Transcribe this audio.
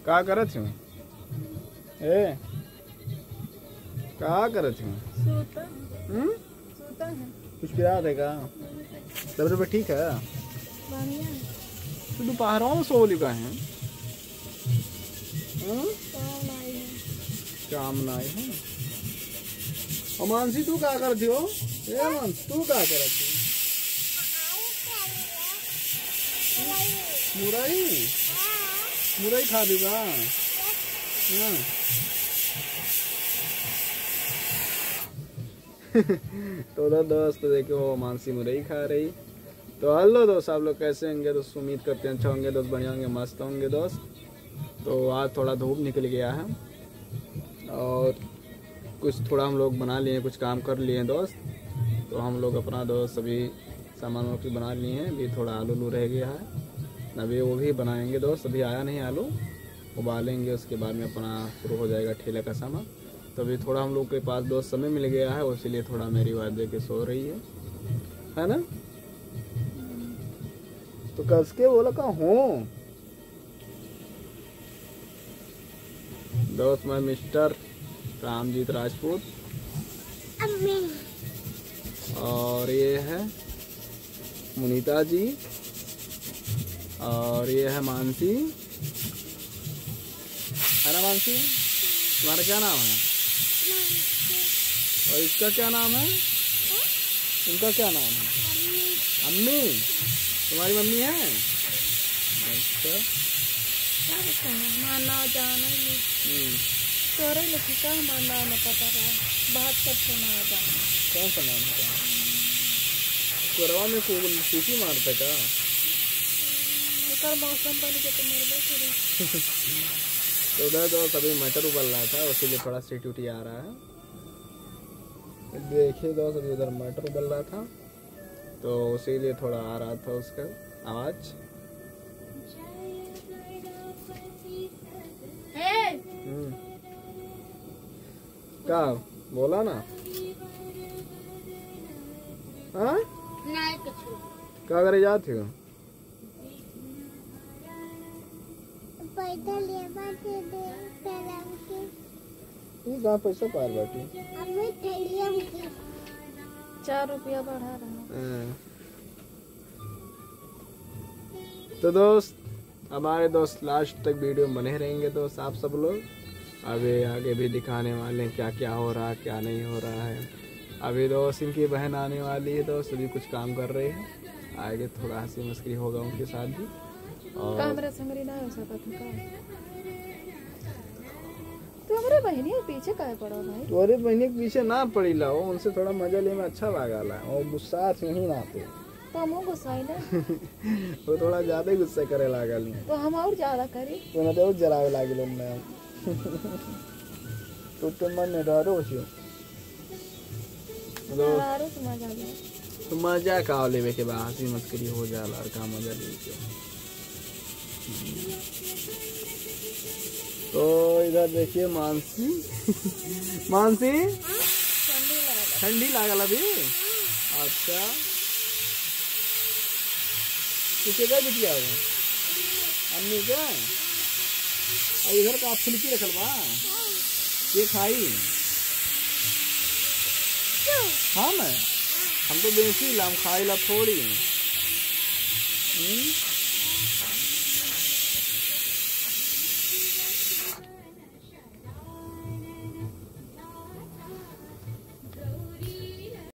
का करत हूँ ए का करत हूँ कुछ पिया देगा तब ठीक है तो दोपहरों में सो लिखा है काम नहीं है। और मानसी तू क्या करती हो ए मानसी तू क्या करती मुरई मुरई खा दूंगा तो दोस्त देखो मानसी मुरई खा रही। तो हेलो दोस्त आप लोग कैसे होंगे दोस्त उम्मीद करते हैं अच्छा होंगे दोस्त बढ़िया होंगे मस्त होंगे दोस्त। तो आज थोड़ा धूप निकल गया है और कुछ थोड़ा हम लोग बना लिए कुछ काम कर लिए दोस्त। तो हम लोग अपना दोस्त सभी सामान वामान बना लिए हैं। अभी थोड़ा आलू रह गया है अभी वो भी बनाएंगे दोस्त। अभी आया नहीं आलू उबालेंगे उसके बाद में अपना शुरू हो जाएगा ठेले का सामान। तो अभी थोड़ा हम लोग के पास दोस्त समय मिल गया है इसीलिए थोड़ा मेरी बात दे के सो रही है ना। तो कस के बोला कहाँ हूँ दोस्त मैं मिस्टर रामजीत राजपूत और ये है मुनीता जी और ये है मानसी है ना। मानसी तुम्हारा क्या नाम है और इसका क्या नाम है इनका क्या नाम है अम्मी तुम्हारी मम्मी है। अच्छा माना जाना तोरे लिखी का माना न पता है बात सब सुना जाना कौन सा नाम है कोरवा में सीटी मारता का मौसम बन के तो मर तो उधर तो सभी मटर उबल रहा था इसीलिए थोड़ा सीटी उठी आ रहा है। देखिए दोस्त अभी उधर मटर उबल रहा था तो इसीलिए थोड़ा आ रहा था उसका आवाज। क्या बोला ना हाँ क्या करे जाती हो पैसा पार बाटी 4 रुपया बढ़ा रहा। तो दोस्त हमारे दोस्त लास्ट तक वीडियो में बने रहेंगे दोस्त आप सब लोग। अभी आगे भी दिखाने वाले हैं क्या क्या हो रहा है क्या नहीं हो रहा है। अभी दोस्त इनकी बहन आने वाली है दोस्त अभी कुछ काम कर रही है आगे थोड़ा हंसी मस्करी होगा उनके साथ भी। और कैमरा संगरी ना हो सकता था तो हमारे बहनी के पीछे काहे पड़ा भाई तोरे बहनी के पीछे ना पड़ी ला उनसे थोड़ा मजा ले में अच्छा लगा ला और गुस्सा से नहीं नाते तो हम गुस्सा ना वो थोड़ा ज्यादा गुस्सा करे लागल तो हम और ज्यादा करी तो ना तो जरावे लागल उनने तो मन में डरो छियो तो मजा का लेवे के बाद हंसी मस्करी हो जाला और का मजा ले के। तो इधर देखिए मानसी मानसी ठंडी लागल अभी। अच्छा किसे का बिटिया हो अम्मी का इधर का फुलकी रखल बा ये खाई हाँ मैं हम तो बेची ला हम खाई ला थोड़ी।